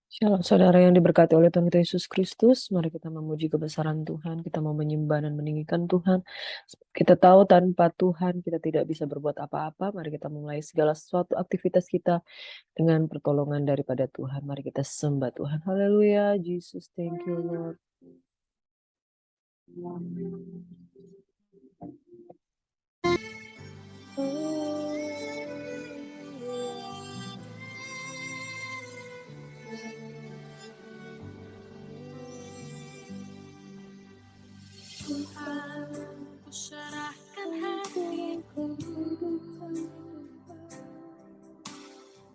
Shalom saudara yang diberkati oleh Tuhan kita Yesus Kristus. Mari kita memuji kebesaran Tuhan. Kita mau menyembah dan meninggikan Tuhan. Kita tahu tanpa Tuhan kita tidak bisa berbuat apa-apa. Mari kita mulai segala sesuatu aktivitas kita dengan pertolongan daripada Tuhan. Mari kita sembah Tuhan. Haleluya. Jesus, thank you Lord. Tuhan, ku serahkan hatiku,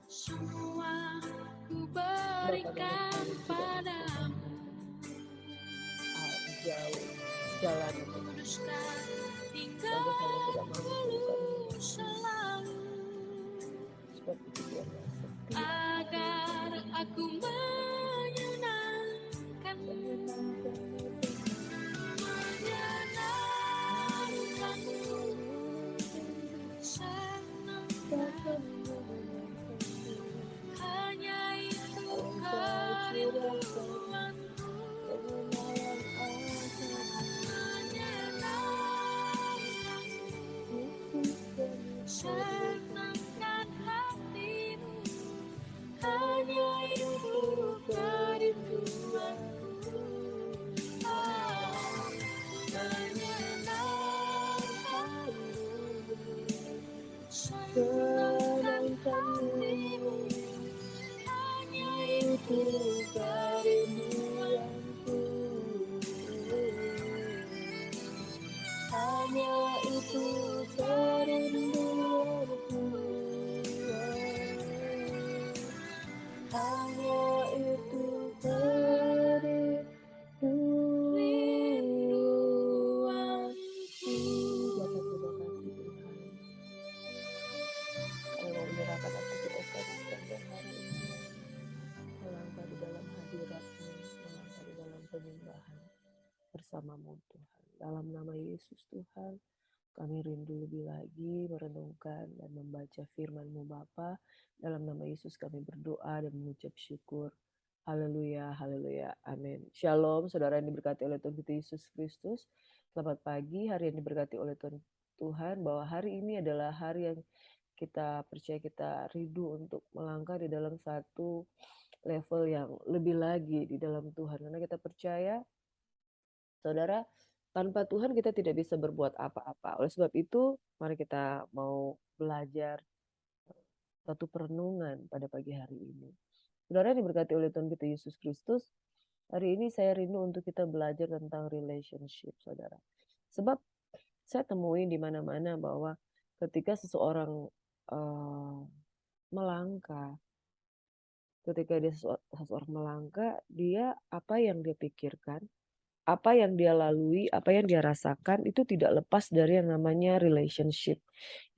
semua ku berikan padamu. Jalan Kuduskan tinggalku selalu, agar aku menyenangkanmu, senangkanmu. Hanya itu kerinduanku, senangkan hatimu. Hanya itu kerinduanku, senangkan hatimu. Hanya itu kerinduanku, hanya itu kerinduanku, hanya itu kerinduanku. Kami mau menyerahkan aktivitas kami sepanjang hari ini, melangkah di dalam hadirat-Mu, melangkah di dalam penyembahan bersama-Mu Tuhan. Dalam nama Yesus Tuhan, kami rindu lebih lagi merenungkan dan membaca firman-Mu Bapa. Dalam nama Yesus kami berdoa dan mengucap syukur. Haleluya, haleluya, amin. Shalom, saudara yang diberkati oleh Tuhan kita Yesus Kristus. Selamat pagi, hari yang diberkati oleh Tuhan, bahwa hari ini adalah hari yang kita percaya, kita rindu untuk melangkah di dalam satu level yang lebih lagi di dalam Tuhan. Karena kita percaya, saudara, tanpa Tuhan kita tidak bisa berbuat apa-apa. Oleh sebab itu, mari kita mau belajar satu perenungan pada pagi hari ini. Saudara yang diberkati oleh Tuhan kita Yesus Kristus, hari ini saya rindu untuk kita belajar tentang relationship, saudara. Sebab saya temuin di mana-mana bahwa ketika seseorang melangkah, ketika seseorang melangkah, dia apa yang dia pikirkan, apa yang dia lalui, apa yang dia rasakan itu tidak lepas dari yang namanya relationship.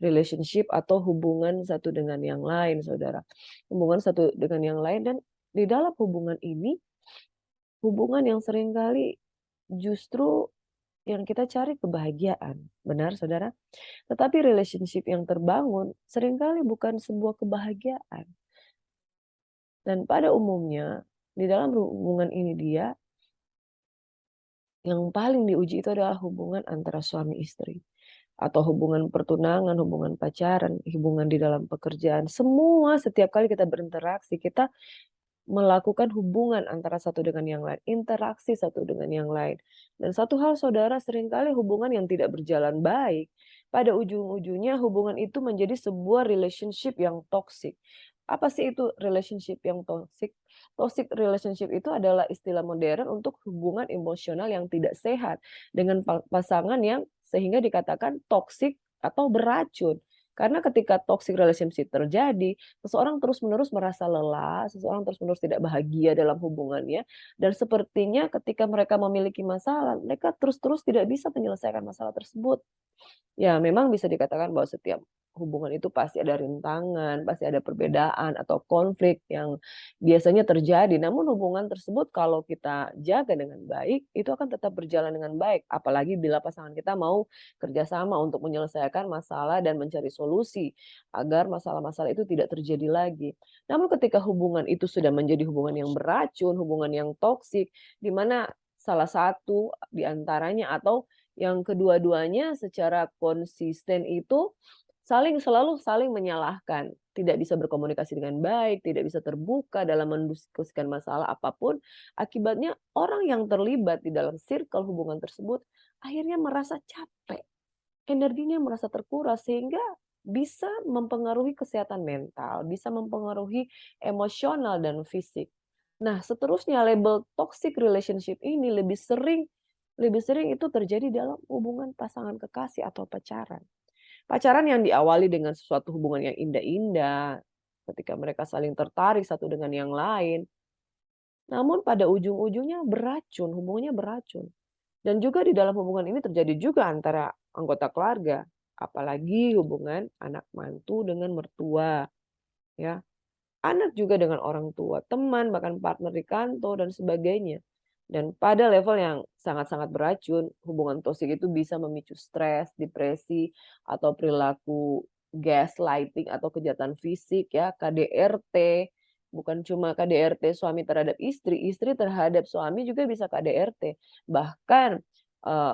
Relationship atau hubungan satu dengan yang lain, saudara. Hubungan satu dengan yang lain, dan di dalam hubungan ini, hubungan yang seringkali justru yang kita cari kebahagiaan. Benar, saudara? Tetapi relationship yang terbangun seringkali bukan sebuah kebahagiaan. Dan pada umumnya, di dalam hubungan ini yang paling diuji itu adalah hubungan antara suami istri. Atau hubungan pertunangan, hubungan pacaran, hubungan di dalam pekerjaan. Semua setiap kali kita berinteraksi, kita melakukan hubungan antara satu dengan yang lain. Interaksi satu dengan yang lain. Dan satu hal, saudara, seringkali hubungan yang tidak berjalan baik, pada ujung-ujungnya hubungan itu menjadi sebuah relationship yang toksik. Apa sih itu relationship yang toksik? Toxic relationship itu adalah istilah modern untuk hubungan emosional yang tidak sehat dengan pasangan yang sehingga dikatakan toksik atau beracun. Karena ketika toxic relationship terjadi, seseorang terus-menerus merasa lelah, seseorang terus-menerus tidak bahagia dalam hubungannya, dan sepertinya ketika mereka memiliki masalah, mereka terus-terus tidak bisa menyelesaikan masalah tersebut. Ya, memang bisa dikatakan bahwa setiap hubungan itu pasti ada rintangan, pasti ada perbedaan atau konflik yang biasanya terjadi. Namun hubungan tersebut kalau kita jaga dengan baik, itu akan tetap berjalan dengan baik. Apalagi bila pasangan kita mau kerjasama untuk menyelesaikan masalah dan mencari solusi agar masalah-masalah itu tidak terjadi lagi. Namun ketika hubungan itu sudah menjadi hubungan yang beracun, hubungan yang toksik, di mana salah satu di antaranya atau yang kedua-duanya secara konsisten itu selalu saling menyalahkan, tidak bisa berkomunikasi dengan baik, tidak bisa terbuka dalam mendiskusikan masalah apapun. Akibatnya orang yang terlibat di dalam circle hubungan tersebut akhirnya merasa capek, energinya merasa terkuras sehingga bisa mempengaruhi kesehatan mental, bisa mempengaruhi emosional dan fisik. Nah, seterusnya label toxic relationship ini lebih sering itu terjadi dalam hubungan pasangan kekasih atau pacaran. Pacaran yang diawali dengan sesuatu hubungan yang indah-indah, ketika mereka saling tertarik satu dengan yang lain, namun pada ujung-ujungnya beracun, hubungannya beracun. Dan juga di dalam hubungan ini terjadi juga antara anggota keluarga, apalagi hubungan anak mantu dengan mertua, ya. Anak juga dengan orang tua, teman, bahkan partner di kantor dan sebagainya. Dan pada level yang sangat-sangat beracun, hubungan toksik itu bisa memicu stres, depresi, atau perilaku gaslighting atau kejahatan fisik ya, KDRT. Bukan cuma KDRT suami terhadap istri, istri terhadap suami juga bisa KDRT. Bahkan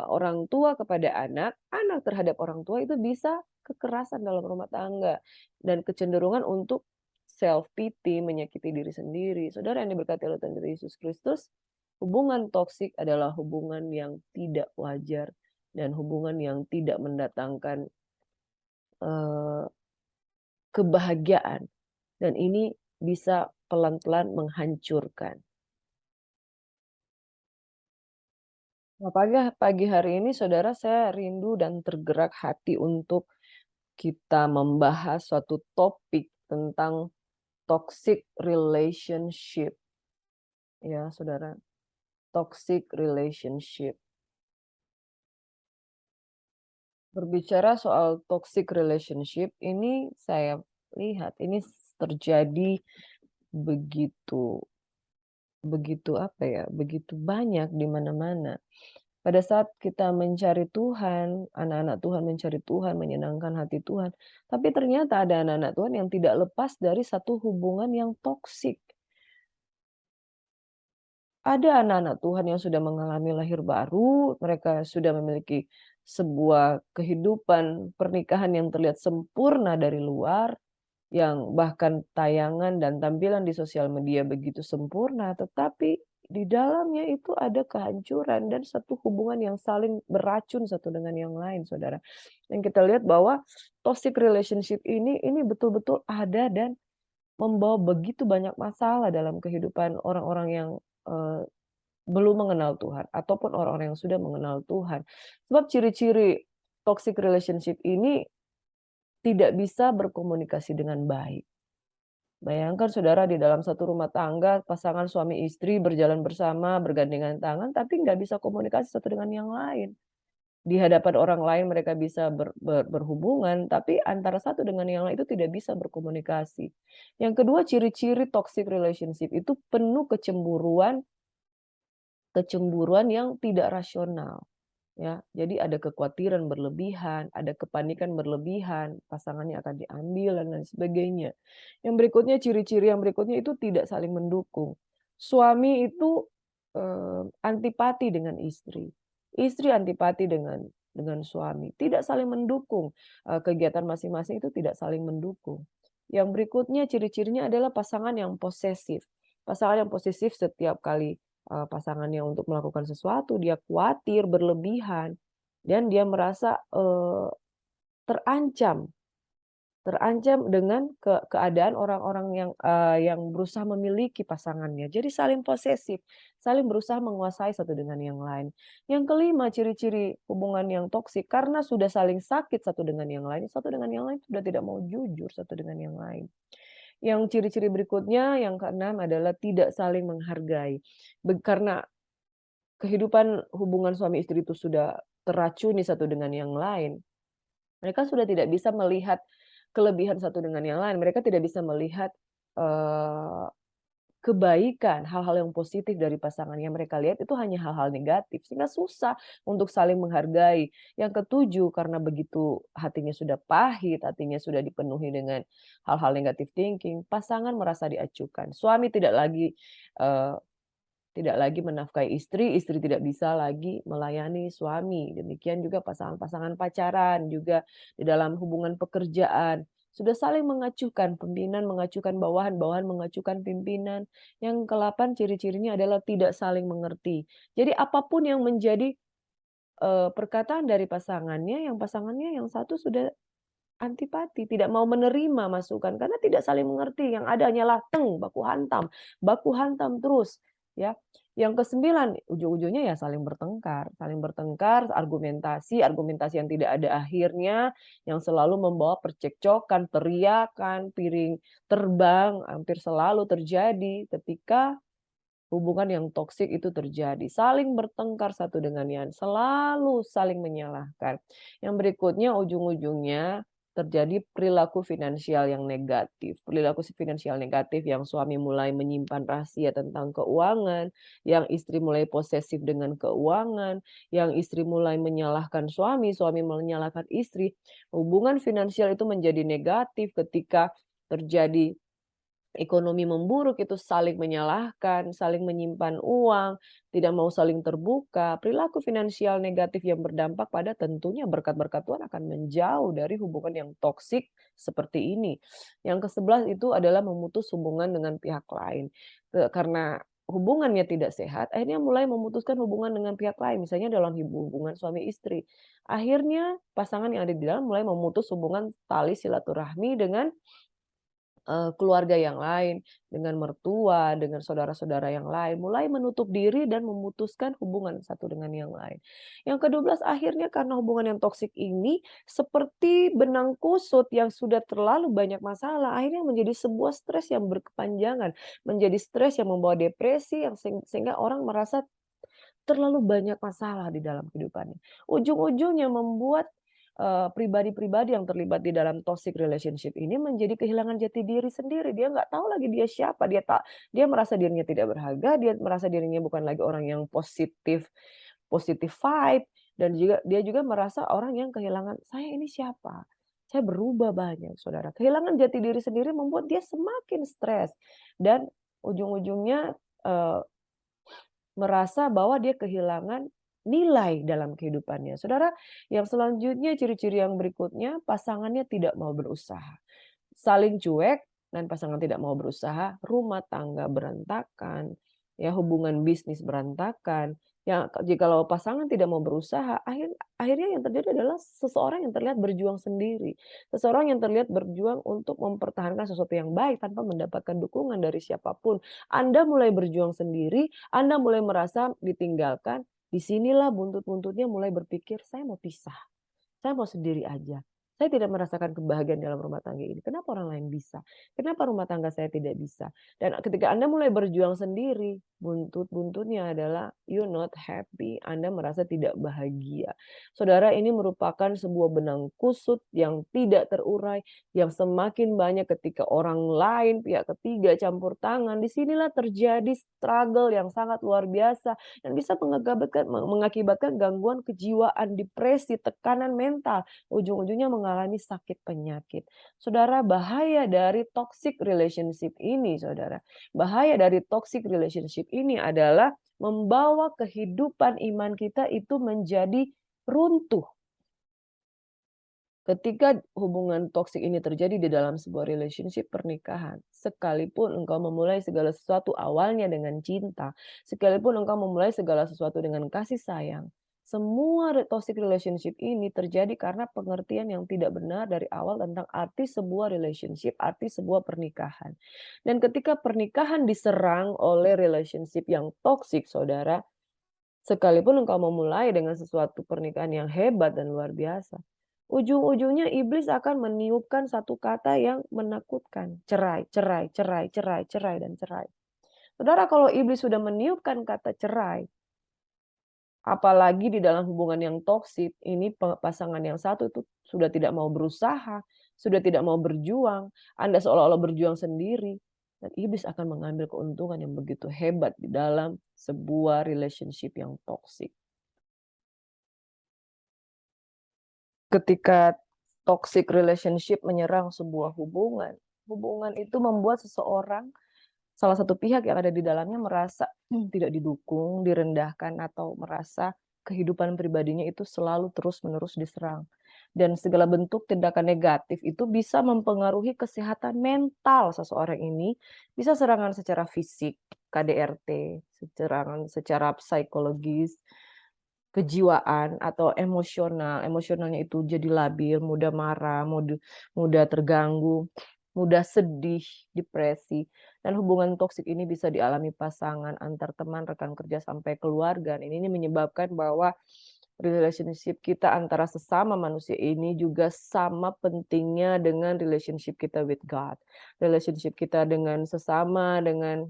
orang tua kepada anak, anak terhadap orang tua itu bisa kekerasan dalam rumah tangga dan kecenderungan untuk self pity, menyakiti diri sendiri. Saudara yang diberkati oleh Tuhan kita Yesus Kristus, hubungan toksik adalah hubungan yang tidak wajar dan hubungan yang tidak mendatangkan eee, kebahagiaan dan ini bisa pelan-pelan menghancurkan. Nah, pagi hari ini saudara saya rindu dan tergerak hati untuk kita membahas suatu topik tentang toxic relationship ya saudara. Toxic relationship. Berbicara soal toxic relationship, ini saya lihat ini terjadi begitu begitu apa ya, begitu banyak di mana-mana. Pada saat kita mencari Tuhan, anak-anak Tuhan mencari Tuhan, menyenangkan hati Tuhan, tapi ternyata ada anak-anak Tuhan yang tidak lepas dari satu hubungan yang toksik. Ada anak-anak Tuhan yang sudah mengalami lahir baru, mereka sudah memiliki sebuah kehidupan pernikahan yang terlihat sempurna dari luar, yang bahkan tayangan dan tampilan di sosial media begitu sempurna, tetapi di dalamnya itu ada kehancuran dan satu hubungan yang saling beracun satu dengan yang lain, Saudara. Yang kita lihat bahwa toxic relationship ini betul-betul ada dan membawa begitu banyak masalah dalam kehidupan orang-orang yang, eee, belum mengenal Tuhan ataupun orang-orang yang sudah mengenal Tuhan. Sebab ciri-ciri toxic relationship ini tidak bisa berkomunikasi dengan baik. Bayangkan saudara di dalam satu rumah tangga, pasangan suami istri berjalan bersama, bergandengan tangan, tapi nggak bisa komunikasi satu dengan yang lain. Di hadapan orang lain mereka bisa berhubungan, tapi antara satu dengan yang lain itu tidak bisa berkomunikasi. Yang kedua, ciri-ciri toxic relationship itu penuh kecemburuan yang tidak rasional. Ya, jadi ada kekhawatiran berlebihan, ada kepanikan berlebihan, pasangannya akan diambil dan lain sebagainya. Yang berikutnya, ciri-ciri yang berikutnya itu tidak saling mendukung. Suami itu antipati dengan istri, istri antipati dengan suami, tidak saling mendukung, kegiatan masing-masing itu tidak saling mendukung. Yang berikutnya ciri-cirinya adalah pasangan yang posesif. Pasangan yang posesif setiap kali pasangannya untuk melakukan sesuatu, dia khawatir berlebihan dan dia merasa, terancam terancam dengan keadaan orang-orang yang berusaha memiliki pasangannya. Jadi saling posesif, saling berusaha menguasai satu dengan yang lain. Yang kelima, ciri-ciri hubungan yang toksik karena sudah saling sakit satu dengan yang lain, satu dengan yang lain sudah tidak mau jujur satu dengan yang lain. Yang ciri-ciri berikutnya, yang keenam adalah tidak saling menghargai. Karena kehidupan hubungan suami istri itu sudah teracuni satu dengan yang lain, mereka sudah tidak bisa melihat kelebihan satu dengan yang lain. Mereka tidak bisa melihat kebaikan, hal-hal yang positif dari pasangan. Yang mereka lihat itu hanya hal-hal negatif, sehingga susah untuk saling menghargai. Yang ketujuh, karena begitu hatinya sudah pahit, hatinya sudah dipenuhi dengan hal-hal negatif thinking, pasangan merasa diacuhkan. Suami eee, tidak lagi menafkahi istri, istri tidak bisa lagi melayani suami. Demikian juga pasangan-pasangan pacaran, juga di dalam hubungan pekerjaan. Sudah saling mengacuhkan, pimpinan mengacuhkan bawahan, bawahan mengacuhkan pimpinan. Yang ke-8 ciri-cirinya adalah tidak saling mengerti. Jadi apapun yang menjadi, perkataan dari pasangannya, yang satu sudah antipati, tidak mau menerima masukan karena tidak saling mengerti, yang ada hanyalah baku hantam terus, ya. Yang ke-9, ujung-ujungnya ya saling bertengkar, argumentasi argumentasi yang tidak ada akhirnya, yang selalu membawa percekcokan, teriakan, piring terbang, hampir selalu terjadi ketika hubungan yang toksik itu terjadi. Saling bertengkar satu dengan yang selalu saling menyalahkan. Yang berikutnya ujung-ujungnya terjadi perilaku finansial yang negatif. Perilaku finansial negatif yang suami mulai menyimpan rahasia tentang keuangan, yang istri mulai posesif dengan keuangan, yang istri mulai menyalahkan suami, suami menyalahkan istri. Hubungan finansial itu menjadi negatif ketika terjadi ekonomi memburuk, itu saling menyalahkan, saling menyimpan uang, tidak mau saling terbuka. Perilaku finansial negatif yang berdampak pada tentunya berkat-berkat Tuhan akan menjauh dari hubungan yang toksik seperti ini. Yang ke-11 itu adalah memutus hubungan dengan pihak lain. Karena hubungannya tidak sehat, akhirnya mulai memutuskan hubungan dengan pihak lain, misalnya dalam hubungan suami istri. Akhirnya pasangan yang ada di dalam mulai memutus hubungan tali silaturahmi dengan keluarga yang lain, dengan mertua, dengan saudara-saudara yang lain, mulai menutup diri dan memutuskan hubungan satu dengan yang lain. Yang ke-12 akhirnya karena hubungan yang toksik ini seperti benang kusut yang sudah terlalu banyak masalah, akhirnya menjadi sebuah stres yang berkepanjangan, menjadi stres yang membawa depresi yang sehingga orang merasa terlalu banyak masalah di dalam kehidupannya. Ujung-ujungnya membuat, pribadi-pribadi yang terlibat di dalam toxic relationship ini menjadi kehilangan jati diri sendiri. Dia nggak tahu lagi dia siapa, dia merasa dirinya tidak berharga, dia merasa dirinya bukan lagi orang yang positif positif vibe, dan dia juga merasa orang yang kehilangan, "Saya ini siapa? Saya berubah banyak," Saudara. Kehilangan jati diri sendiri membuat dia semakin stres dan ujung-ujungnya, eee merasa bahwa dia kehilangan nilai dalam kehidupannya. Saudara, yang selanjutnya ciri-ciri yang berikutnya, pasangannya tidak mau berusaha. Saling cuek dan pasangan tidak mau berusaha, rumah tangga berantakan, ya hubungan bisnis berantakan. Ya jikalau pasangan tidak mau berusaha, akhirnya yang terjadi adalah seseorang yang terlihat berjuang sendiri. Seseorang yang terlihat berjuang untuk mempertahankan sesuatu yang baik tanpa mendapatkan dukungan dari siapapun. Anda mulai berjuang sendiri, Anda mulai merasa ditinggalkan, disinilah buntut-buntutnya mulai berpikir, "Saya mau pisah, saya mau sendiri aja. Saya tidak merasakan kebahagiaan dalam rumah tangga ini. Kenapa orang lain bisa? Kenapa rumah tangga saya tidak bisa?" Dan ketika Anda mulai berjuang sendiri, buntut-buntutnya adalah you not happy, Anda merasa tidak bahagia. Saudara, ini merupakan sebuah benang kusut yang tidak terurai, yang semakin banyak ketika orang lain, pihak ketiga campur tangan. Disinilah terjadi struggle yang sangat luar biasa dan bisa mengakibatkan gangguan kejiwaan, depresi, tekanan mental, ujung-ujungnya mengalami sakit penyakit. Saudara, bahaya dari toxic relationship ini, saudara. Bahaya dari toxic relationship ini adalah membawa kehidupan iman kita itu menjadi runtuh. Ketika hubungan toksik ini terjadi di dalam sebuah relationship pernikahan, sekalipun engkau memulai segala sesuatu awalnya dengan cinta, sekalipun engkau memulai segala sesuatu dengan kasih sayang, semua toxic relationship ini terjadi karena pengertian yang tidak benar dari awal tentang arti sebuah relationship, arti sebuah pernikahan. Dan ketika pernikahan diserang oleh relationship yang toksik, saudara, sekalipun engkau memulai dengan sesuatu pernikahan yang hebat dan luar biasa, ujung-ujungnya iblis akan meniupkan satu kata yang menakutkan, cerai, cerai, cerai, cerai, cerai, dan cerai. Saudara, kalau iblis sudah meniupkan kata cerai, apalagi di dalam hubungan yang toksik, ini pasangan yang satu itu sudah tidak mau berusaha, sudah tidak mau berjuang, Anda seolah-olah berjuang sendiri, dan iblis akan mengambil keuntungan yang begitu hebat di dalam sebuah relationship yang toksik. Ketika toxic relationship menyerang sebuah hubungan, hubungan itu membuat seseorang, salah satu pihak yang ada di dalamnya merasa tidak didukung, direndahkan, atau merasa kehidupan pribadinya itu selalu terus-menerus diserang. Dan segala bentuk tindakan negatif itu bisa mempengaruhi kesehatan mental seseorang ini, bisa serangan secara fisik, KDRT, serangan secara psikologis, kejiwaan atau emosional. Emosionalnya itu jadi labil, mudah marah, mudah terganggu, mudah sedih, depresi. Dan hubungan toksik ini bisa dialami pasangan, antar teman, rekan kerja, sampai keluarga. Dan ini menyebabkan bahwa relationship kita antara sesama manusia ini juga sama pentingnya dengan relationship kita with God. Relationship kita dengan sesama, dengan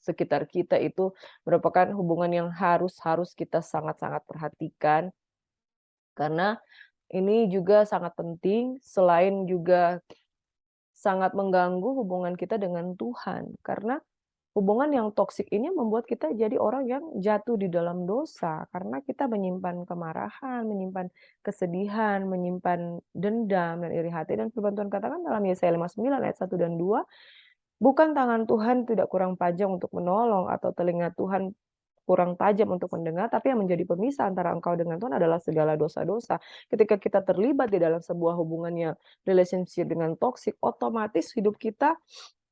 sekitar kita itu merupakan hubungan yang harus kita sangat-sangat perhatikan, karena ini juga sangat penting, selain juga sangat mengganggu hubungan kita dengan Tuhan. Karena hubungan yang toksik ini membuat kita jadi orang yang jatuh di dalam dosa, karena kita menyimpan kemarahan, menyimpan kesedihan, menyimpan dendam dan iri hati. Dan firman Tuhan katakan dalam Yesaya 59 ayat 1 dan 2, bukan tangan Tuhan tidak kurang panjang untuk menolong, atau telinga Tuhan kurang tajam untuk mendengar, tapi yang menjadi pemisah antara engkau dengan Tuhan adalah segala dosa-dosa. Ketika kita terlibat di dalam sebuah hubungan yang relationship dengan toksik, otomatis hidup kita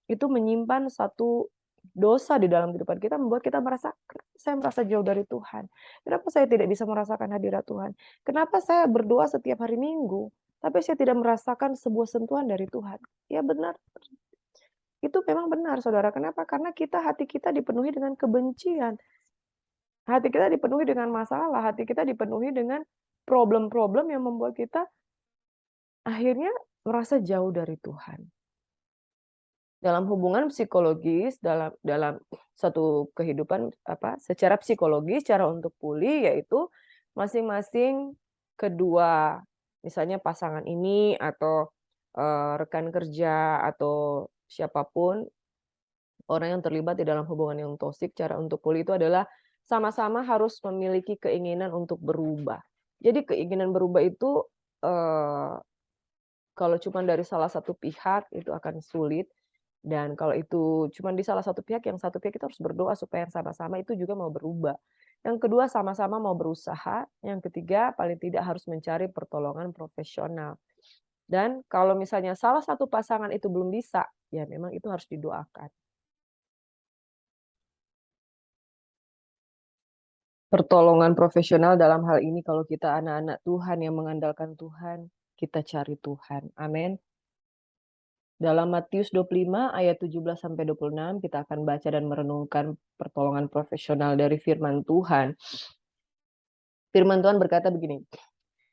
itu menyimpan satu dosa di dalam kehidupan kita, membuat kita merasa, kenapa saya merasa jauh dari Tuhan? Kenapa saya tidak bisa merasakan hadirat Tuhan? Kenapa saya berdoa setiap hari Minggu, tapi saya tidak merasakan sebuah sentuhan dari Tuhan? Ya benar, itu memang benar saudara. Kenapa? Karena hati kita dipenuhi dengan kebencian. Hati kita dipenuhi dengan masalah, hati kita dipenuhi dengan problem-problem yang membuat kita akhirnya merasa jauh dari Tuhan. Dalam hubungan psikologis, dalam satu kehidupan secara psikologis, cara untuk pulih yaitu masing-masing kedua, misalnya pasangan ini atau rekan kerja atau siapapun orang yang terlibat di dalam hubungan yang toksik, cara untuk pulih itu adalah sama-sama harus memiliki keinginan untuk berubah. Jadi keinginan berubah itu, kalau cuma dari salah satu pihak itu akan sulit, dan kalau itu cuma di salah satu pihak, yang satu pihak itu harus berdoa supaya yang sama-sama itu juga mau berubah. Yang kedua sama-sama mau berusaha, yang ketiga paling tidak harus mencari pertolongan profesional. Dan kalau misalnya salah satu pasangan itu belum bisa, ya memang itu harus didoakan. Pertolongan profesional dalam hal ini kalau kita anak-anak Tuhan yang mengandalkan Tuhan, kita cari Tuhan. Amin. Dalam Matius 25 ayat 17-26 kita akan baca dan merenungkan pertolongan profesional dari firman Tuhan. Firman Tuhan berkata begini,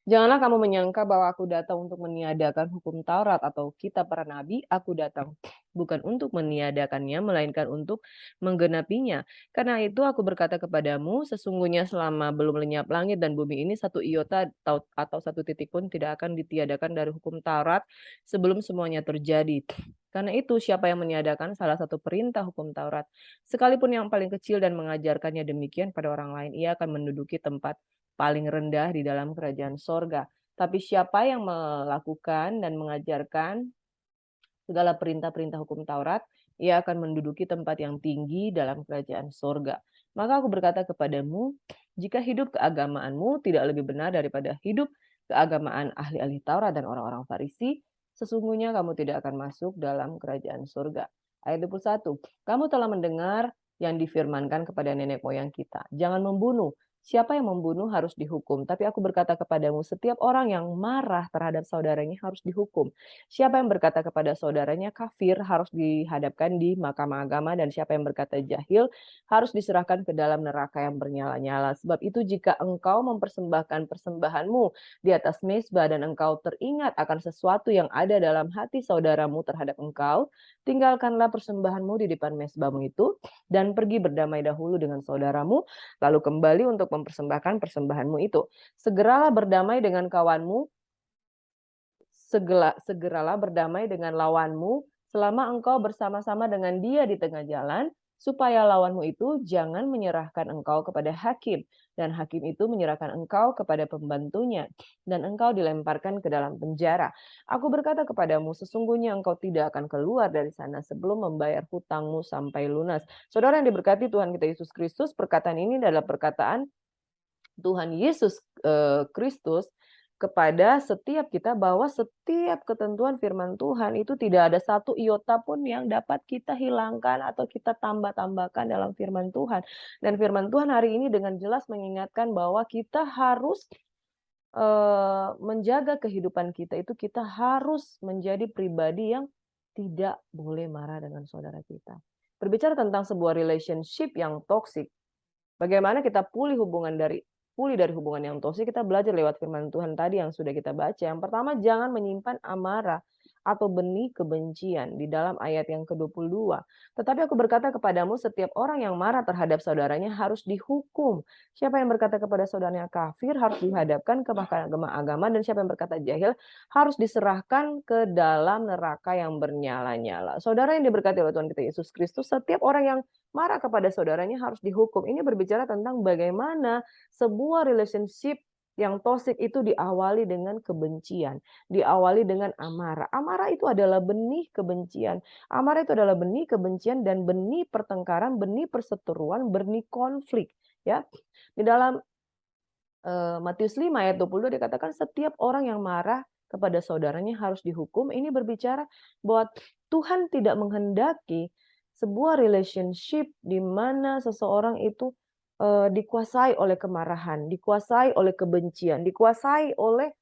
janganlah kamu menyangka bahwa aku datang untuk meniadakan hukum Taurat atau kitab para nabi. Aku datang bukan untuk meniadakannya, melainkan untuk menggenapinya. Karena itu aku berkata kepadamu, sesungguhnya selama belum lenyap langit dan bumi ini, satu iota atau satu titik pun tidak akan ditiadakan dari hukum Taurat sebelum semuanya terjadi. Karena itu siapa yang meniadakan salah satu perintah hukum Taurat, sekalipun yang paling kecil, dan mengajarkannya demikian pada orang lain, ia akan menduduki tempat paling rendah di dalam kerajaan sorga. Tapi siapa yang melakukan dan mengajarkan segala perintah-perintah hukum Taurat, ia akan menduduki tempat yang tinggi dalam kerajaan sorga. Maka aku berkata kepadamu, jika hidup keagamaanmu tidak lebih benar daripada hidup keagamaan ahli-ahli Taurat dan orang-orang Farisi, sesungguhnya kamu tidak akan masuk dalam kerajaan sorga. Ayat 21, kamu telah mendengar yang difirmankan kepada nenek moyang kita, jangan membunuh. Siapa yang membunuh harus dihukum. Tapi aku berkata kepadamu, setiap orang yang marah terhadap saudaranya harus dihukum. Siapa yang berkata kepada saudaranya kafir harus dihadapkan di mahkamah agama, dan siapa yang berkata jahil harus diserahkan ke dalam neraka yang bernyala-nyala. Sebab itu jika engkau mempersembahkan persembahanmu di atas mezbah dan engkau teringat akan sesuatu yang ada dalam hati saudaramu terhadap engkau, tinggalkanlah persembahanmu di depan mezbahmu itu dan pergi berdamai dahulu dengan saudaramu, lalu kembali untuk mempersembahkan persembahanmu itu. Segeralah berdamai dengan kawanmu segeralah berdamai dengan lawanmu selama engkau bersama-sama dengan dia di tengah jalan, supaya lawanmu itu jangan menyerahkan engkau kepada hakim, dan hakim itu menyerahkan engkau kepada pembantunya, dan engkau dilemparkan ke dalam penjara. Aku berkata kepadamu, sesungguhnya engkau tidak akan keluar dari sana sebelum membayar hutangmu sampai lunas. Saudara yang diberkati Tuhan kita Yesus Kristus, perkataan ini adalah perkataan Tuhan Yesus Kristus kepada setiap kita, bahwa setiap ketentuan firman Tuhan itu tidak ada satu iota pun yang dapat kita hilangkan atau kita tambah-tambahkan dalam firman Tuhan. Dan firman Tuhan hari ini dengan jelas mengingatkan bahwa kita harus menjaga kehidupan kita itu, kita harus menjadi pribadi yang tidak boleh marah dengan saudara kita. Berbicara tentang sebuah relationship yang toksik, bagaimana kita pulih dari hubungan yang toksik, kita belajar lewat firman Tuhan tadi yang sudah kita baca. Yang pertama, jangan menyimpan amarah atau benih kebencian di dalam ayat yang ke-22. Tetapi aku berkata kepadamu, setiap orang yang marah terhadap saudaranya harus dihukum. Siapa yang berkata kepada saudaranya kafir harus dihadapkan ke mahkamah agama, dan siapa yang berkata jahil harus diserahkan ke dalam neraka yang bernyala-nyala. Saudara yang diberkati oleh Tuhan kita Yesus Kristus, setiap orang yang marah kepada saudaranya harus dihukum. Ini berbicara tentang bagaimana sebuah relationship yang toksik itu diawali dengan kebencian, diawali dengan amarah. Amarah itu adalah benih kebencian. Amarah itu adalah benih kebencian dan benih pertengkaran, benih perseteruan, benih konflik. Ya, di dalam Matius 5 ayat 22 dikatakan setiap orang yang marah kepada saudaranya harus dihukum. Ini berbicara bahwa Tuhan tidak menghendaki sebuah relationship di mana seseorang itu dikuasai oleh kemarahan, dikuasai oleh kebencian, dikuasai oleh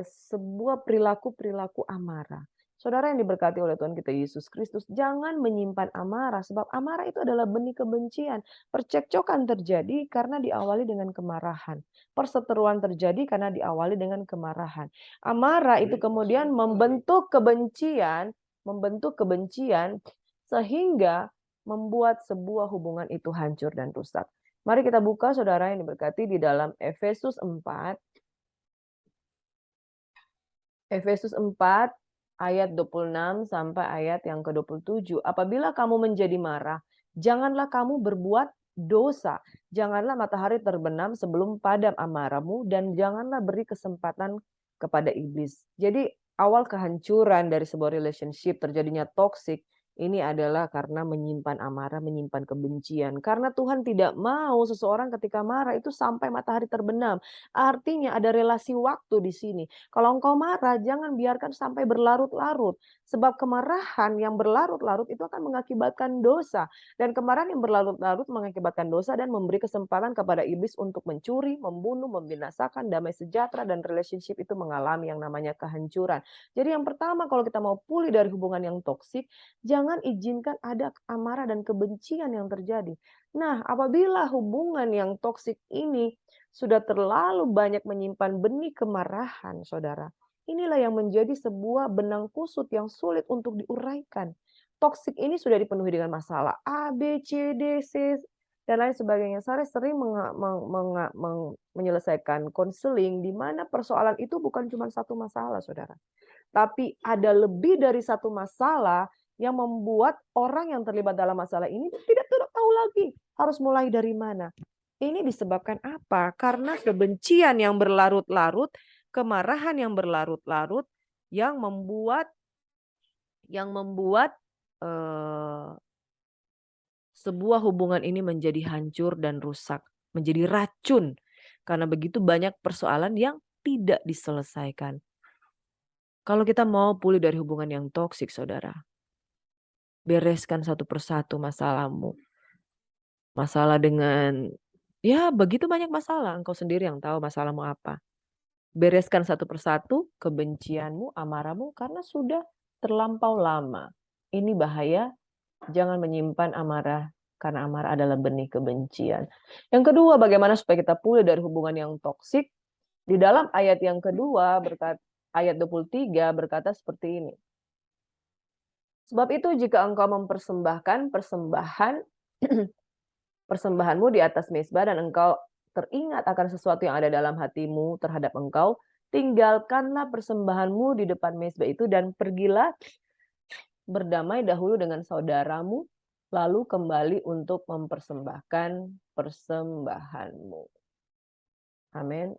sebuah perilaku-perilaku amarah. Saudara yang diberkati oleh Tuhan kita Yesus Kristus, jangan menyimpan amarah, sebab amarah itu adalah benih kebencian. Percekcokan terjadi karena diawali dengan kemarahan. Perseteruan terjadi karena diawali dengan kemarahan. Amarah itu kemudian membentuk kebencian sehingga membuat sebuah hubungan itu hancur dan rusak. Mari kita buka, saudara yang diberkati, di dalam Efesus 4. Efesus 4 ayat 26 sampai ayat yang ke-27. Apabila kamu menjadi marah, janganlah kamu berbuat dosa. Janganlah matahari terbenam sebelum padam amarahmu, dan janganlah beri kesempatan kepada iblis. Jadi awal kehancuran dari sebuah relationship, terjadinya toxic, ini adalah karena menyimpan amarah, menyimpan kebencian. Karena Tuhan tidak mau seseorang ketika marah itu sampai matahari terbenam. Artinya ada relasi waktu di sini. Kalau engkau marah, jangan biarkan sampai berlarut-larut. Sebab kemarahan yang berlarut-larut itu akan mengakibatkan dosa. Dan kemarahan yang berlarut-larut mengakibatkan dosa dan memberi kesempatan kepada iblis untuk mencuri, membunuh, membinasakan damai sejahtera, dan relationship itu mengalami yang namanya kehancuran. Jadi yang pertama, kalau kita mau pulih dari hubungan yang toksik, jangan izinkan ada amarah dan kebencian yang terjadi. Nah, apabila hubungan yang toksik ini sudah terlalu banyak menyimpan benih kemarahan, saudara, inilah yang menjadi sebuah benang kusut yang sulit untuk diuraikan. Toksik ini sudah dipenuhi dengan masalah A, B, C, D, C, dan lain sebagainya. Saya sering menyelesaikan konseling di mana persoalan itu bukan cuma satu masalah, saudara. Tapi ada lebih dari satu masalah yang membuat orang yang terlibat dalam masalah ini tidak tahu lagi harus mulai dari mana. Ini disebabkan apa? Karena kebencian yang berlarut-larut, kemarahan yang berlarut-larut, yang membuat sebuah hubungan ini menjadi hancur dan rusak, menjadi racun. Karena begitu banyak persoalan yang tidak diselesaikan. Kalau kita mau pulih dari hubungan yang toksik, saudara, bereskan satu persatu masalahmu. Masalah dengan, ya begitu banyak masalah, engkau sendiri yang tahu masalahmu apa. Bereskan satu persatu kebencianmu, amarahmu, karena sudah terlampau lama. Ini bahaya, jangan menyimpan amarah, karena amarah adalah benih kebencian. Yang kedua, bagaimana supaya kita pulih dari hubungan yang toksik? Di dalam ayat yang kedua, ayat 23 berkata seperti ini. Sebab itu jika engkau mempersembahkan persembahanmu di atas mezbah dan engkau teringat akan sesuatu yang ada dalam hatimu terhadap engkau, tinggalkanlah persembahanmu di depan mezbah itu dan pergilah berdamai dahulu dengan saudaramu, lalu kembali untuk mempersembahkan persembahanmu. Amin.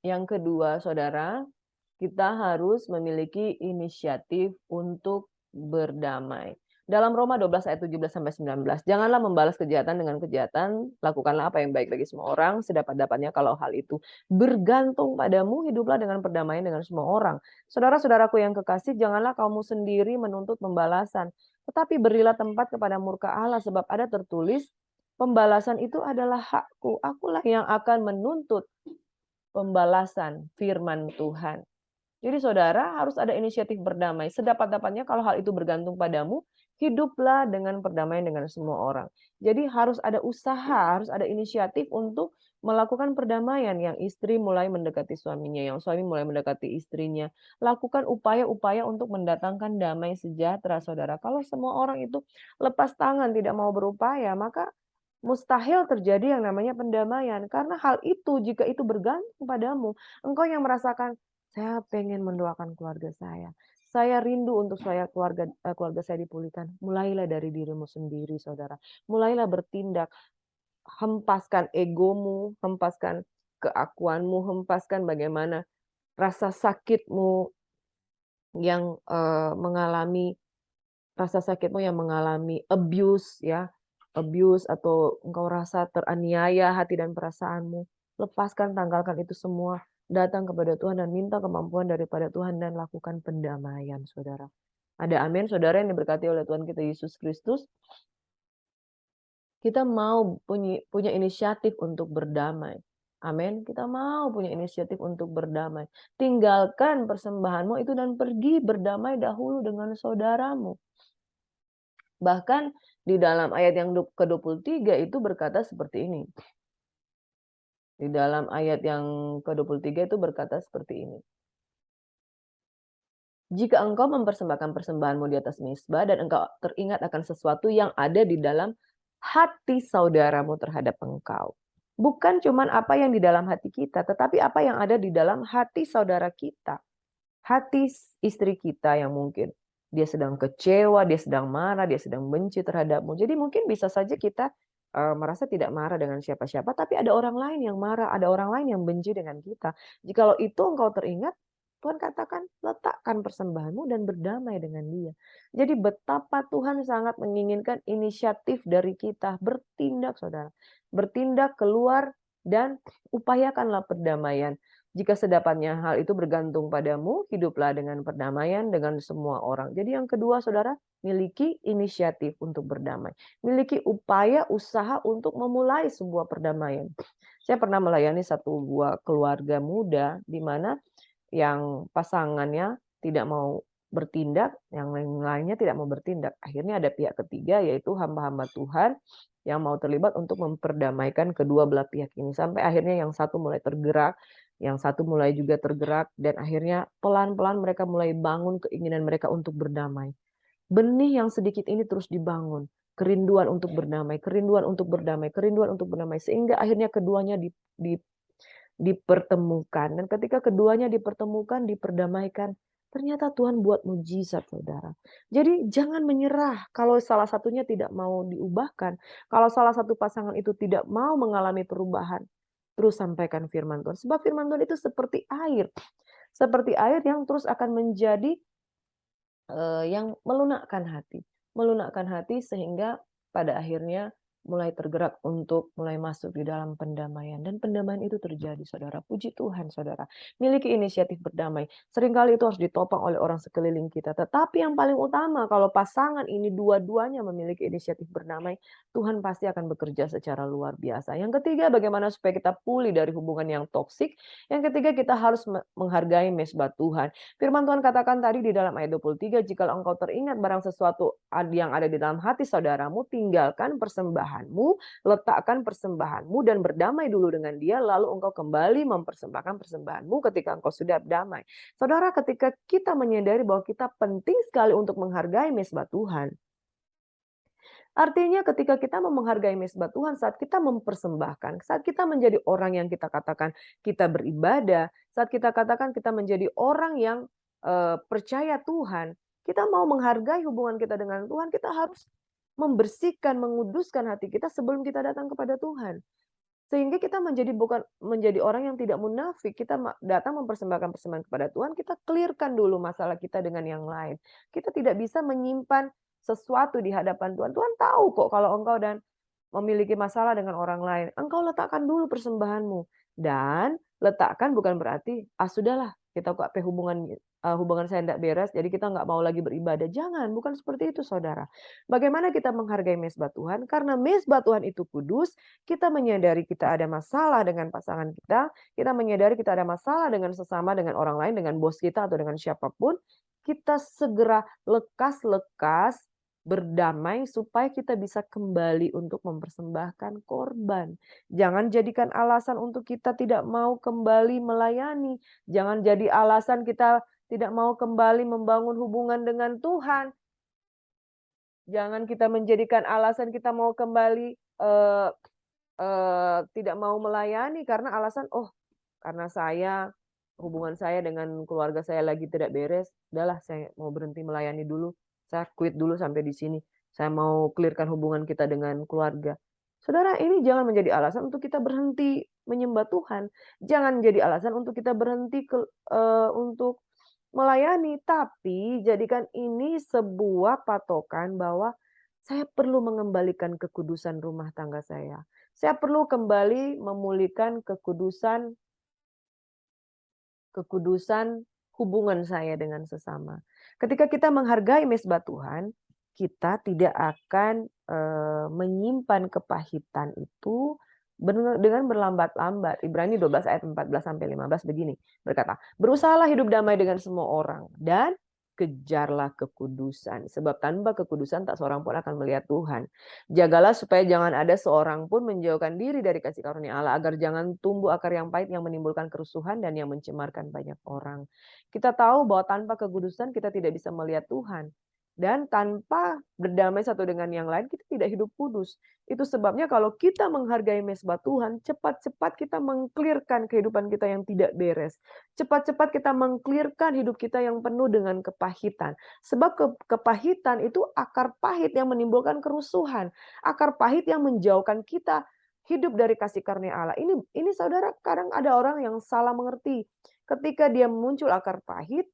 Yang kedua, saudara, kita harus memiliki inisiatif untuk berdamai. Dalam Roma 12 ayat 17-19, janganlah membalas kejahatan dengan kejahatan, lakukanlah apa yang baik bagi semua orang, sedapat-dapatnya kalau hal itu bergantung padamu, hiduplah dengan perdamaian dengan semua orang. Saudara-saudaraku yang kekasih, janganlah kamu sendiri menuntut pembalasan, tetapi berilah tempat kepada murka Allah, sebab ada tertulis, pembalasan itu adalah hakku, akulah yang akan menuntut pembalasan, firman Tuhan. Jadi saudara harus ada inisiatif berdamai. Sedapat-dapatnya kalau hal itu bergantung padamu, hiduplah dengan perdamaian dengan semua orang. Jadi harus ada usaha, harus ada inisiatif untuk melakukan perdamaian. Yang istri mulai mendekati suaminya, yang suami mulai mendekati istrinya. Lakukan upaya-upaya untuk mendatangkan damai sejahtera, saudara. Kalau semua orang itu lepas tangan, tidak mau berupaya, maka mustahil terjadi yang namanya pendamaian. Karena hal itu, jika itu bergantung padamu, engkau yang merasakan, saya pengen mendoakan keluarga saya. Saya rindu untuk keluarga saya dipulihkan. Mulailah dari dirimu sendiri, saudara. Mulailah bertindak. Hempaskan egomu, hempaskan keakuanmu, hempaskan bagaimana rasa sakitmu yang mengalami abuse ya. Abuse atau engkau rasa teraniaya hati dan perasaanmu. Lepaskan, tanggalkan itu semua. Datang kepada Tuhan dan minta kemampuan daripada Tuhan dan lakukan pendamaian, saudara. Ada amin, saudara yang diberkati oleh Tuhan kita Yesus Kristus. Kita mau punya inisiatif untuk berdamai. Amin. Kita mau punya inisiatif untuk berdamai. Tinggalkan persembahanmu itu dan pergi berdamai dahulu dengan saudaramu. Bahkan di dalam ayat yang ke-23 itu berkata seperti ini. Di dalam ayat yang ke-23 itu berkata seperti ini. Jika engkau mempersembahkan persembahanmu di atas mezbah dan engkau teringat akan sesuatu yang ada di dalam hati saudaramu terhadap engkau. Bukan cuma apa yang di dalam hati kita, tetapi apa yang ada di dalam hati saudara kita. Hati istri kita yang mungkin dia sedang kecewa, dia sedang marah, dia sedang benci terhadapmu. Jadi mungkin bisa saja kita merasa tidak marah dengan siapa-siapa, tapi ada orang lain yang marah, ada orang lain yang benci dengan kita. Jikalau itu engkau teringat, Tuhan katakan, letakkan persembahanmu dan berdamai dengan dia. Jadi betapa Tuhan sangat menginginkan inisiatif dari kita, bertindak saudara. Bertindak keluar dan upayakanlah perdamaian. Jika sedapatnya hal itu bergantung padamu, hiduplah dengan perdamaian dengan semua orang. Jadi yang kedua saudara, miliki inisiatif untuk berdamai. Miliki upaya, usaha untuk memulai sebuah perdamaian. Saya pernah melayani satu buah keluarga muda di mana yang pasangannya tidak mau bertindak, yang lainnya tidak mau bertindak. Akhirnya ada pihak ketiga yaitu hamba-hamba Tuhan yang mau terlibat untuk memperdamaikan kedua belah pihak ini. Sampai akhirnya yang satu mulai tergerak, yang satu mulai juga tergerak, dan akhirnya pelan-pelan mereka mulai bangun keinginan mereka untuk berdamai. Benih yang sedikit ini terus dibangun. Kerinduan untuk berdamai, kerinduan untuk berdamai, kerinduan untuk berdamai. Sehingga akhirnya keduanya dipertemukan. Dan ketika keduanya dipertemukan, diperdamaikan, ternyata Tuhan buat mujizat, saudara. Jadi jangan menyerah kalau salah satunya tidak mau diubahkan. Kalau salah satu pasangan itu tidak mau mengalami perubahan, terus sampaikan firman Tuhan. Sebab firman Tuhan itu seperti air. Seperti air yang terus akan menjadi yang melunakkan hati. Melunakkan hati sehingga pada akhirnya mulai tergerak untuk mulai masuk di dalam pendamaian. Dan pendamaian itu terjadi, saudara. Puji Tuhan, saudara. Miliki inisiatif berdamai. Seringkali itu harus ditopang oleh orang sekeliling kita. Tetapi yang paling utama, kalau pasangan ini dua-duanya memiliki inisiatif berdamai, Tuhan pasti akan bekerja secara luar biasa. Yang ketiga, bagaimana supaya kita pulih dari hubungan yang toksik. Yang ketiga, kita harus menghargai mezbah Tuhan. Firman Tuhan katakan tadi di dalam ayat 23, jika engkau teringat barang sesuatu yang ada di dalam hati saudaramu, tinggalkan persembahanmu, letakkan persembahanmu dan berdamai dulu dengan dia, lalu engkau kembali mempersembahkan persembahanmu ketika engkau sudah damai. Saudara, ketika kita menyadari bahwa kita penting sekali untuk menghargai mezbah Tuhan, Artinya ketika kita mau menghargai mezbah Tuhan, saat kita mempersembahkan, saat kita menjadi orang yang kita katakan kita beribadah, saat kita katakan kita menjadi orang yang percaya Tuhan, kita mau menghargai hubungan kita dengan Tuhan, kita harus membersihkan, menguduskan hati kita sebelum kita datang kepada Tuhan. Sehingga kita bukan menjadi orang yang tidak munafik, kita datang mempersembahkan persembahan kepada Tuhan, kita clear-kan dulu masalah kita dengan yang lain. Kita tidak bisa menyimpan sesuatu di hadapan Tuhan. Tuhan tahu kok kalau engkau dan memiliki masalah dengan orang lain. Engkau letakkan dulu persembahanmu. Dan letakkan bukan berarti, sudahlah kita kok hubungan saya tidak beres, jadi kita nggak mau lagi beribadah. Jangan, bukan seperti itu saudara. Bagaimana kita menghargai mezbah Tuhan? Karena mezbah Tuhan itu kudus, kita menyadari kita ada masalah dengan pasangan kita menyadari kita ada masalah dengan sesama, dengan orang lain, dengan bos kita atau dengan siapapun, kita segera lekas-lekas berdamai supaya kita bisa kembali untuk mempersembahkan korban. Jangan jadikan alasan untuk kita tidak mau kembali melayani. Jangan jadi alasan kita tidak mau kembali membangun hubungan dengan Tuhan. Jangan kita menjadikan alasan kita mau kembali tidak mau melayani karena alasan, karena hubungan saya dengan keluarga saya lagi tidak beres, udahlah saya mau berhenti melayani dulu, saya quit dulu sampai di sini. Saya mau clear-kan hubungan kita dengan keluarga. Saudara, ini jangan menjadi alasan untuk kita berhenti menyembah Tuhan. Jangan jadi alasan untuk kita berhenti untuk melayani, tapi jadikan ini sebuah patokan bahwa saya perlu mengembalikan kekudusan rumah tangga saya. Saya perlu kembali memulihkan kekudusan hubungan saya dengan sesama. Ketika kita menghargai mezbah Tuhan, kita tidak akan menyimpan kepahitan itu dengan berlambat-lambat. Ibrani 12 ayat 14-15 begini berkata, berusahalah hidup damai dengan semua orang dan kejarlah kekudusan. Sebab tanpa kekudusan tak seorang pun akan melihat Tuhan. Jagalah supaya jangan ada seorang pun menjauhkan diri dari kasih karunia Allah, agar jangan tumbuh akar yang pahit yang menimbulkan kerusuhan dan yang mencemarkan banyak orang. Kita tahu bahwa tanpa kekudusan kita tidak bisa melihat Tuhan. Dan tanpa berdamai satu dengan yang lain, kita tidak hidup kudus. Itu sebabnya kalau kita menghargai mezbah Tuhan, cepat-cepat kita mengklirkan kehidupan kita yang tidak beres. Cepat-cepat kita mengklirkan hidup kita yang penuh dengan kepahitan. Sebab kepahitan itu akar pahit yang menimbulkan kerusuhan. Akar pahit yang menjauhkan kita hidup dari kasih karunia Allah. Ini saudara, kadang ada orang yang salah mengerti. Ketika dia muncul akar pahit,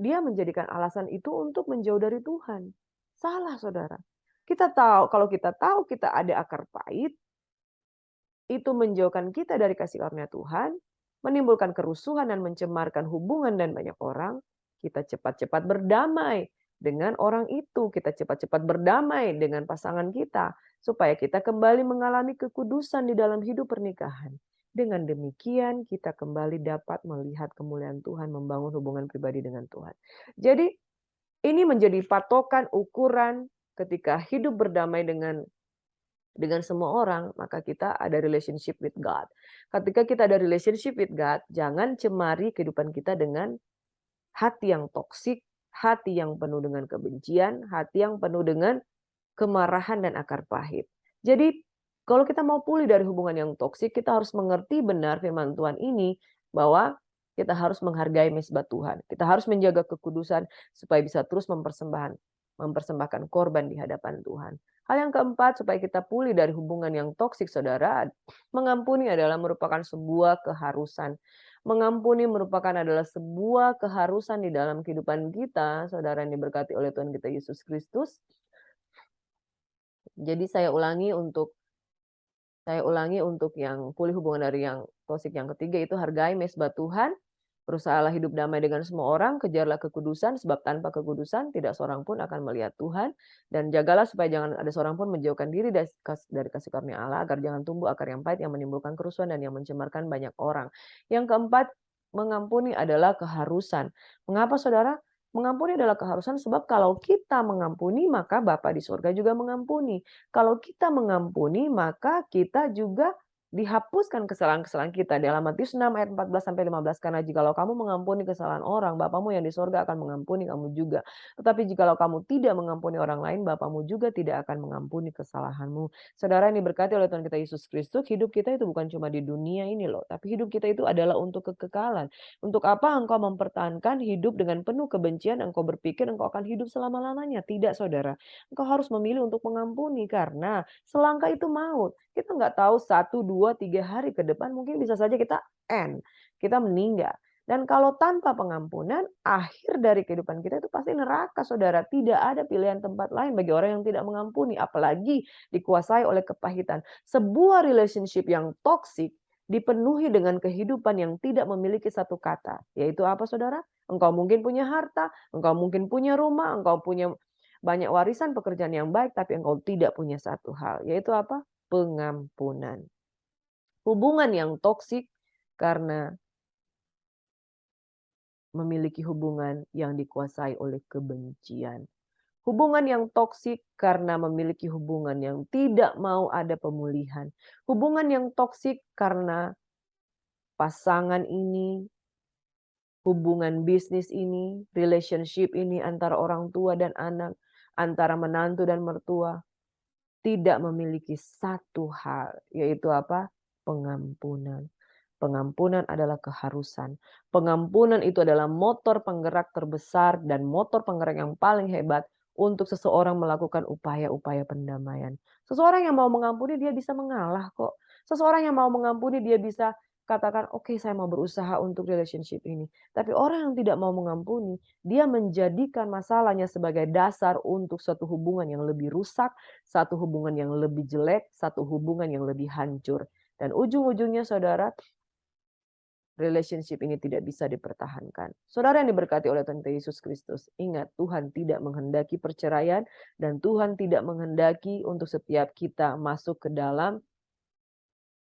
dia menjadikan alasan itu untuk menjauh dari Tuhan. Salah, saudara. Kalau kita tahu kita ada akar pahit, itu menjauhkan kita dari kasih karunia Tuhan, menimbulkan kerusuhan dan mencemarkan hubungan dan banyak orang, kita cepat-cepat berdamai dengan orang itu. Kita cepat-cepat berdamai dengan pasangan kita, supaya kita kembali mengalami kekudusan di dalam hidup pernikahan. Dengan demikian kita kembali dapat melihat kemuliaan Tuhan, membangun hubungan pribadi dengan Tuhan. Jadi ini menjadi patokan ukuran ketika hidup berdamai dengan semua orang, maka kita ada relationship with God. Ketika kita ada relationship with God, jangan cemari kehidupan kita dengan hati yang toksik, hati yang penuh dengan kebencian, hati yang penuh dengan kemarahan dan akar pahit. Jadi kalau kita mau pulih dari hubungan yang toksik, kita harus mengerti benar firman Tuhan ini, bahwa kita harus menghargai mezbah Tuhan. Kita harus menjaga kekudusan supaya bisa terus mempersembahkan korban di hadapan Tuhan. Hal yang keempat, supaya kita pulih dari hubungan yang toksik, saudara, mengampuni adalah merupakan sebuah keharusan. Mengampuni merupakan adalah sebuah keharusan di dalam kehidupan kita, saudara yang diberkati oleh Tuhan kita Yesus Kristus. Jadi saya ulangi untuk yang pulih hubungan dari yang toksik yang ketiga, itu hargai mezbah Tuhan, berusahalah hidup damai dengan semua orang, kejarlah kekudusan, sebab tanpa kekudusan tidak seorang pun akan melihat Tuhan, dan jagalah supaya jangan ada seorang pun menjauhkan diri dari kasih karunia Allah, agar jangan tumbuh akar yang pahit yang menimbulkan kerusuhan dan yang mencemarkan banyak orang. Yang keempat, mengampuni adalah keharusan. Mengapa, saudara? Mengampuni adalah keharusan, sebab kalau kita mengampuni, maka Bapa di surga juga mengampuni. Kalau kita mengampuni, maka kita juga Dihapuskan kesalahan-kesalahan kita. Dalam Matius 6 ayat 14-15, karena jikalau kamu mengampuni kesalahan orang, Bapamu yang di sorga akan mengampuni kamu juga. Tetapi jikalau kamu tidak mengampuni orang lain, Bapamu juga tidak akan mengampuni kesalahanmu. Saudara yang diberkati oleh Tuhan kita Yesus Kristus, hidup kita itu bukan cuma di dunia ini loh, tapi hidup kita itu adalah untuk kekekalan. Untuk apa engkau mempertahankan hidup dengan penuh kebencian, engkau berpikir engkau akan hidup selama-lamanya? Tidak, saudara. Engkau harus memilih untuk mengampuni, karena selangkah itu maut. Kita nggak tahu 1, 2, 3 hari ke depan mungkin bisa saja kita kita meninggal. Dan kalau tanpa pengampunan, akhir dari kehidupan kita itu pasti neraka, saudara. Tidak ada pilihan tempat lain bagi orang yang tidak mengampuni, apalagi dikuasai oleh kepahitan. Sebuah relationship yang toksik dipenuhi dengan kehidupan yang tidak memiliki satu kata. Yaitu apa, saudara? Engkau mungkin punya harta, engkau mungkin punya rumah, engkau punya banyak warisan, pekerjaan yang baik, tapi engkau tidak punya satu hal. Yaitu apa? Pengampunan. Hubungan yang toksik karena memiliki hubungan yang dikuasai oleh kebencian. Hubungan yang toksik karena memiliki hubungan yang tidak mau ada pemulihan. Hubungan yang toksik karena pasangan ini, hubungan bisnis ini, relationship ini antara orang tua dan anak, antara menantu dan mertua, tidak memiliki satu hal, yaitu apa? Pengampunan. Pengampunan adalah keharusan. Pengampunan itu adalah motor penggerak terbesar dan motor penggerak yang paling hebat untuk seseorang melakukan upaya-upaya pendamaian. Seseorang yang mau mengampuni, dia bisa mengalah kok. Seseorang yang mau mengampuni, dia bisa katakan, oke, saya mau berusaha untuk relationship ini. Tapi orang yang tidak mau mengampuni, dia menjadikan masalahnya sebagai dasar untuk suatu hubungan yang lebih rusak, satu hubungan yang lebih jelek, satu hubungan yang lebih hancur. Dan ujung-ujungnya, saudara, relationship ini tidak bisa dipertahankan. Saudara yang diberkati oleh Tuhan Yesus Kristus, ingat, Tuhan tidak menghendaki perceraian dan Tuhan tidak menghendaki untuk setiap kita masuk ke dalam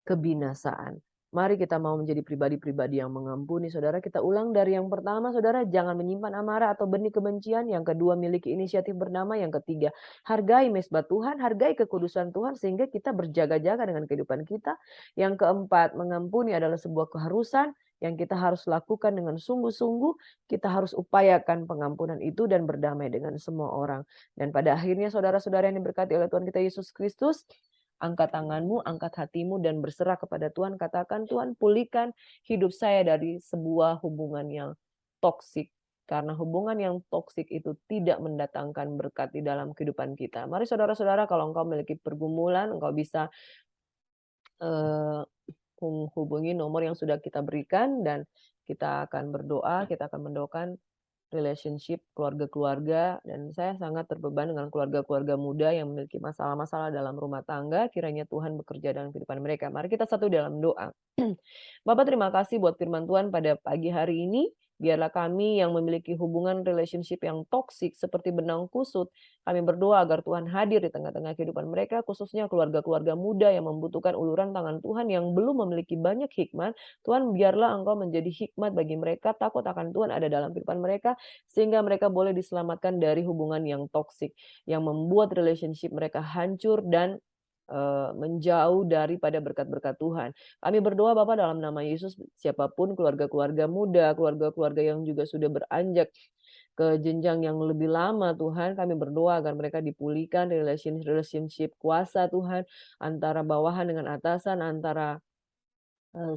kebinasaan. Mari kita mau menjadi pribadi-pribadi yang mengampuni, saudara. Kita ulang dari yang pertama, saudara, jangan menyimpan amarah atau benih kebencian. Yang kedua, miliki inisiatif berdamai. Yang ketiga, hargai mesbah Tuhan, hargai kekudusan Tuhan sehingga kita berjaga-jaga dengan kehidupan kita. Yang keempat, mengampuni adalah sebuah keharusan yang kita harus lakukan dengan sungguh-sungguh. Kita harus upayakan pengampunan itu dan berdamai dengan semua orang. Dan pada akhirnya, saudara-saudara yang diberkati oleh Tuhan kita Yesus Kristus, angkat tanganmu, angkat hatimu, dan berserah kepada Tuhan. Katakan, Tuhan, pulihkan hidup saya dari sebuah hubungan yang toksik. Karena hubungan yang toksik itu tidak mendatangkan berkat di dalam kehidupan kita. Mari saudara-saudara, kalau engkau memiliki pergumulan, engkau bisa hubungi nomor yang sudah kita berikan dan kita akan berdoa, kita akan mendoakan relationship keluarga-keluarga, dan saya sangat terbeban dengan keluarga-keluarga muda yang memiliki masalah-masalah dalam rumah tangga. Kiranya Tuhan bekerja dalam kehidupan mereka. Mari kita satu dalam doa. Bapak, terima kasih buat firman Tuhan pada pagi hari ini. Biarlah kami yang memiliki hubungan relationship yang toksik seperti benang kusut, kami berdoa agar Tuhan hadir di tengah-tengah kehidupan mereka, khususnya keluarga-keluarga muda yang membutuhkan uluran tangan Tuhan yang belum memiliki banyak hikmat. Tuhan, biarlah Engkau menjadi hikmat bagi mereka, takut akan Tuhan ada dalam kehidupan mereka, sehingga mereka boleh diselamatkan dari hubungan yang toksik, yang membuat relationship mereka hancur dan menjauh daripada berkat-berkat Tuhan. Kami berdoa Bapak dalam nama Yesus, siapapun keluarga-keluarga muda, keluarga-keluarga yang juga sudah beranjak ke jenjang yang lebih lama Tuhan, kami berdoa agar mereka dipulihkan relationship kuasa Tuhan, antara bawahan dengan atasan, antara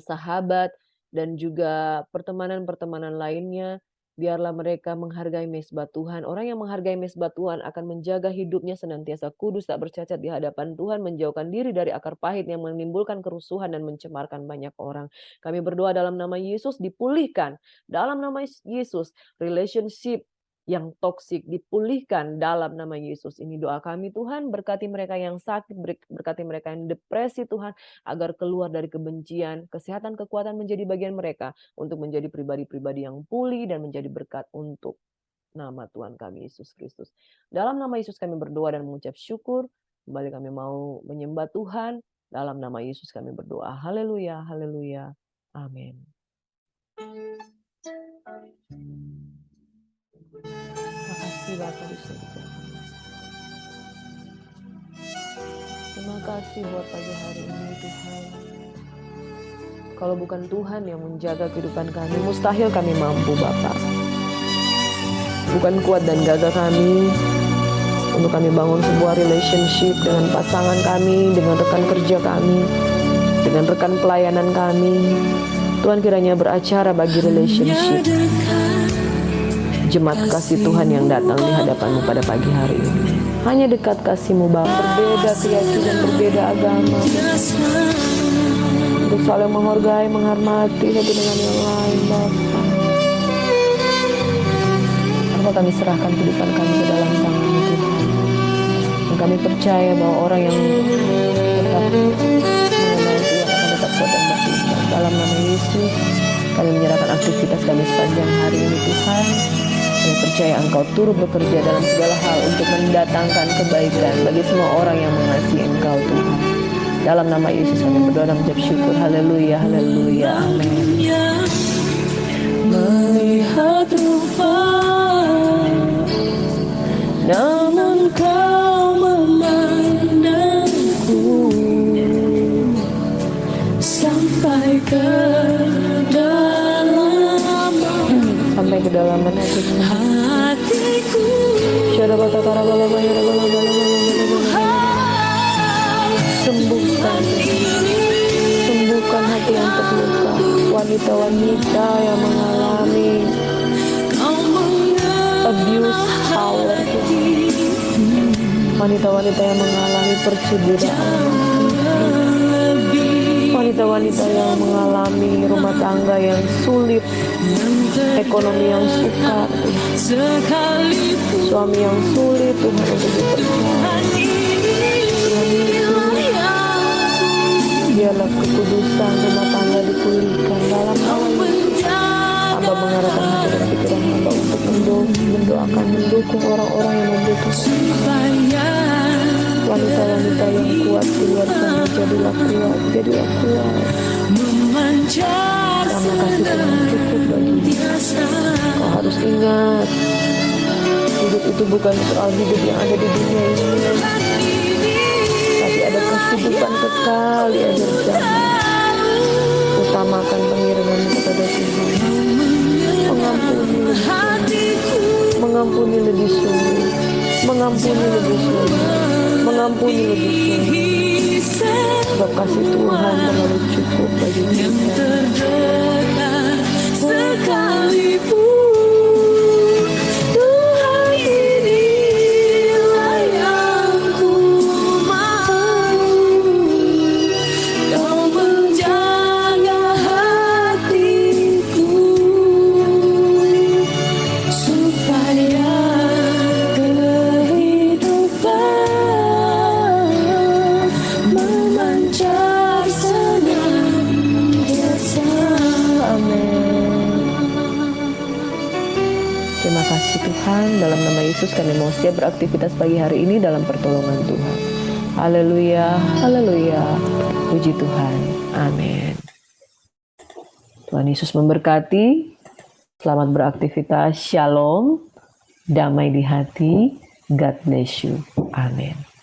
sahabat, dan juga pertemanan-pertemanan lainnya. Biarlah mereka menghargai mesbah Tuhan. Orang yang menghargai mesbah Tuhan akan menjaga hidupnya senantiasa kudus, tak bercacat di hadapan Tuhan, menjauhkan diri dari akar pahit yang menimbulkan kerusuhan dan mencemarkan banyak orang. Kami berdoa dalam nama Yesus, dipulihkan dalam nama Yesus relationship yang toksik, dipulihkan dalam nama Yesus. Ini doa kami Tuhan, berkati mereka yang sakit, berkati mereka yang depresi Tuhan, agar keluar dari kebencian, kesehatan, kekuatan menjadi bagian mereka untuk menjadi pribadi-pribadi yang pulih dan menjadi berkat untuk nama Tuhan kami Yesus Kristus. Dalam nama Yesus kami berdoa dan mengucap syukur. Kembali kami mau menyembah Tuhan. Dalam nama Yesus kami berdoa. Haleluya, haleluya. Amin. Terima kasih Bapak di surga. Terima kasih buat pagi hari ini Tuhan. Kalau bukan Tuhan yang menjaga kehidupan kami, mustahil kami mampu, Bapa. Bukan kuat dan gagah kami untuk kami bangun sebuah relationship dengan pasangan kami, dengan rekan kerja kami, dengan rekan pelayanan kami. Tuhan kiranya beracara bagi relationship jemaat kasih Tuhan yang datang di hadapan-Mu pada pagi hari ini. Hanya dekat kasih-Mu, Bapa. Berbeda keyakinan, berbeda agama, untuk saling menghargai, menghormati satu dengan yang lain, Bapa. Apa kami serahkan kehidupan kami ke dalam tangan-Mu, Tuhan. Dan kami percaya bahwa orang yang tetap mengenal Tuhan akan tetap kuat dan bertumbuh. Dalam nama Yesus, kami menyerahkan aktivitas kami sepanjang hari ini, Tuhan. Kami percaya Engkau turut bekerja dalam segala hal untuk mendatangkan kebaikan bagi semua orang yang mengasihi Engkau, Tuhan. Dalam nama Yesus kami berdoa dan mengucap syukur. Haleluya, haleluya, amin. Melihat rupa, namun Kau memandangku sampai ke kedalaman hatiku. Sembuhkan hati yang terluka, wanita-wanita yang mengalami abuse power, wanita-wanita yang mengalami percederaan, wanita-wanita yang mengalami rumah tangga yang sulit, ekonomi yang sukar, suami yang sulit, Tuhan, untuk dipercaya. Biarlah kekudusan rumah tangga dipulihkan dalam nama Yesus. Hamba mengharapkan hati dan pikiran hamba untuk mendukung orang-orang yang membutuhkan. Wanita-wanita yang kuat di luar sana, jadilah kuat. Karena kasih Tuhan cukup bagimu. Kau harus ingat, hidup itu bukan soal hidup yang ada di dunia ini, tapi ada kehidupan kekal di akhir zaman. Utamakan pengiringanmu kepada Tuhan. Mengampuni lebih sulit, mengampuni lebih sulit. Sebab kasih Tuhan terlalu cukup bagi kita. Terima kasih Tuhan, dalam nama Yesus kami mau siap beraktivitas pagi hari ini dalam pertolongan Tuhan. Haleluya, haleluya, puji Tuhan, amin. Tuhan Yesus memberkati, selamat beraktivitas, shalom, damai di hati, God bless you, amin.